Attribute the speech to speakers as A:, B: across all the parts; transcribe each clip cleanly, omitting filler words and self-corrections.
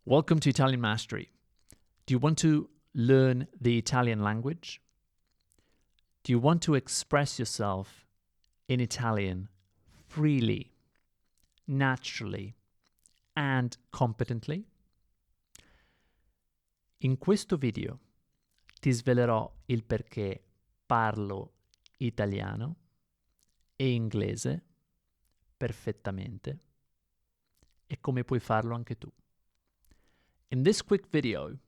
A: Welcome to Italian Mastery. Do you want to learn the Italian language? Do you want to express yourself in Italian freely, naturally, and competently? In questo video ti svelerò il perché parlo italiano e inglese perfettamente e come puoi farlo anche tu. In this quick video,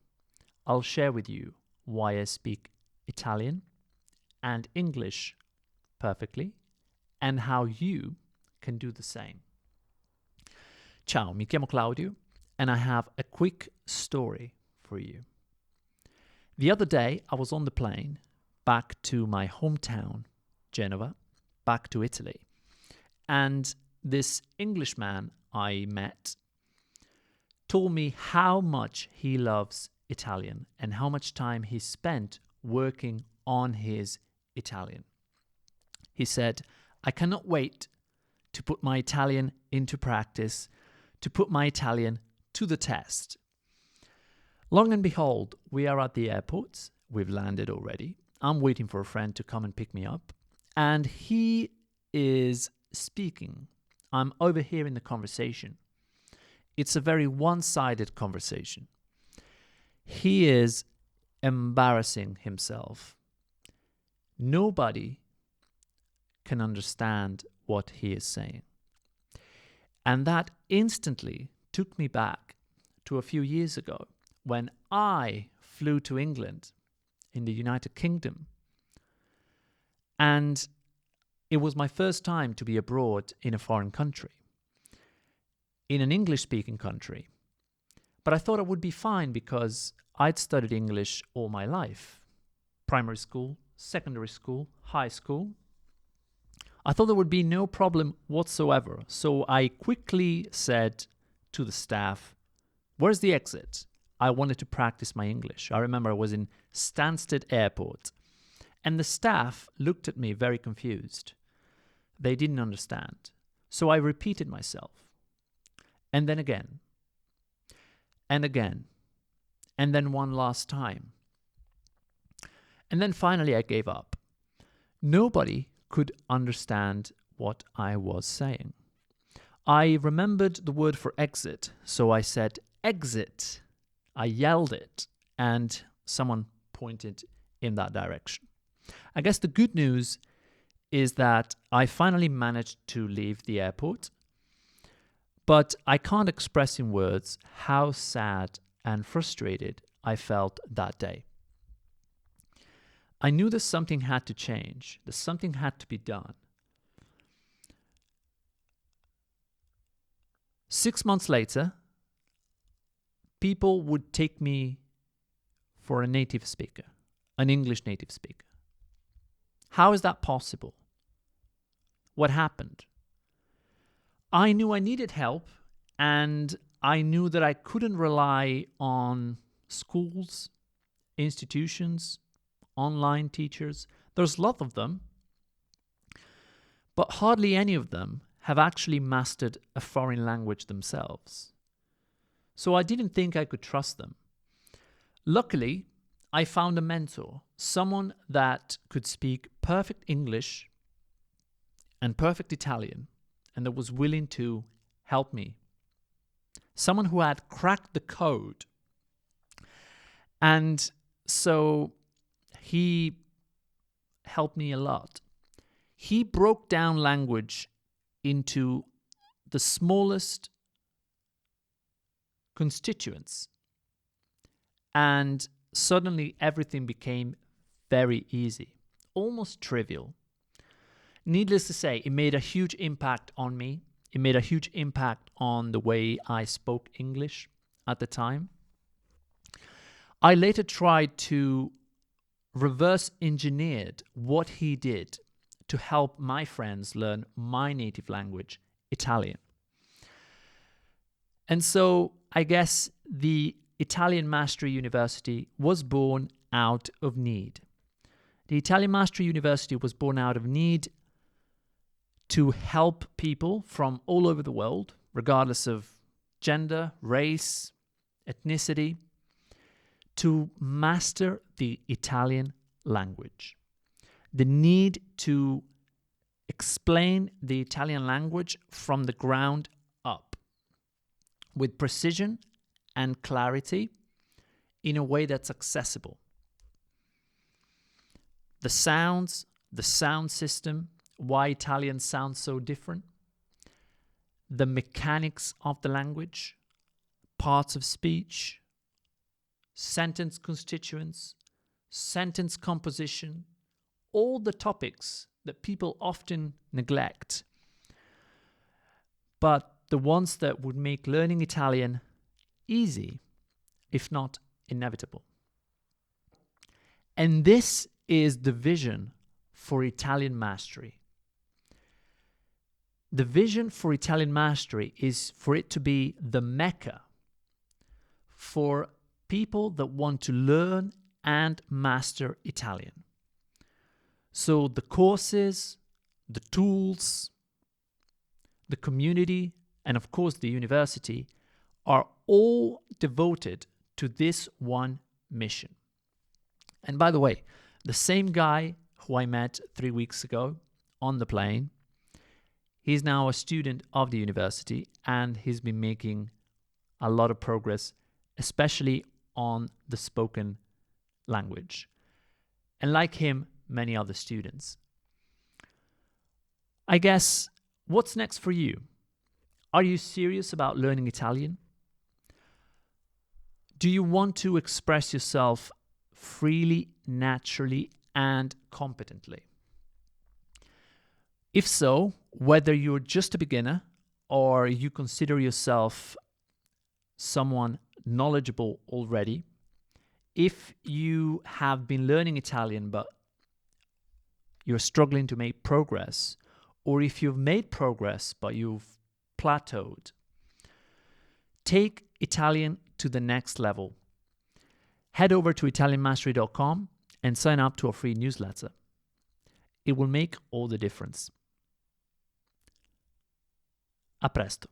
A: I'll share with you why I speak Italian and English perfectly and how you can do the same. Ciao, mi chiamo Claudio and I have a quick story for you. The other day, I was on the plane back to my hometown, Genova, back to Italy, and this Englishman I met told me how much he loves Italian and how much time he spent working on his Italian. He said, I cannot wait to put my Italian into practice, to put my Italian to the test. Long and behold, we are at the airport. We've landed already. I'm waiting for a friend to come and pick me up. And he is speaking. I'm overhearing the conversation. It's a very one-sided conversation. He is embarrassing himself. Nobody can understand what he is saying. And that instantly took me back to a few years ago when I flew to England in the United Kingdom. And it was my first time to be abroad in a foreign country, in an English-speaking country. But I thought it would be fine because I'd studied English all my life. Primary school, secondary school, high school. I thought there would be no problem whatsoever. So I quickly said to the staff, where's the exit? I wanted to practice my English. I remember I was in Stansted Airport. And the staff looked at me very confused. They didn't understand. So I repeated myself. And then again. And again. And then one last time. And then finally I gave up. Nobody could understand what I was saying. I remembered the word for exit, so I said, exit. I yelled it, and someone pointed in that direction. I guess the good news is that I finally managed to leave the airport, but I can't express in words how sad and frustrated I felt that day. I knew that something had to change, that something had to be done. 6 months later, people would take me for a native speaker, an English native speaker. How is that possible? What happened? I knew I needed help, and I knew that I couldn't rely on schools, institutions, online teachers. There's a lot of them, but hardly any of them have actually mastered a foreign language themselves. So I didn't think I could trust them. Luckily, I found a mentor, someone that could speak perfect English and perfect Italian, and that was willing to help me. Someone who had cracked the code. And so he helped me a lot. He broke down language into the smallest constituents. And suddenly everything became very easy, almost trivial. Needless to say, it made a huge impact on me. It made a huge impact on the way I spoke English at the time. I later tried to reverse engineered what he did to help my friends learn my native language, Italian. And so I guess the Italian Mastery University was born out of need. The Italian Mastery University was born out of need to help people from all over the world, regardless of gender, race, ethnicity, to master the Italian language. The need to explain the Italian language from the ground up with precision and clarity in a way that's accessible. The sounds, the sound system, why Italian sounds so different, the mechanics of the language, parts of speech, sentence constituents, sentence composition, all the topics that people often neglect, but the ones that would make learning Italian easy, if not inevitable. And this is the vision for Italian mastery. The vision for Italian mastery is for it to be the Mecca for people that want to learn and master Italian. So the courses, the tools, the community, and of course the university are all devoted to this one mission. And by the way, the same guy who I met 3 weeks ago on the plane, he's now a student of the university and he's been making a lot of progress, especially on the spoken language. And like him, many other students. I guess, what's next for you? Are you serious about learning Italian? Do you want to express yourself freely, naturally, and competently? If so, whether you're just a beginner or you consider yourself someone knowledgeable already, if you have been learning Italian but you're struggling to make progress, or if you've made progress but you've plateaued, take Italian to the next level. Head over to italianmastery.com and sign up to a free newsletter. It will make all the difference. A presto.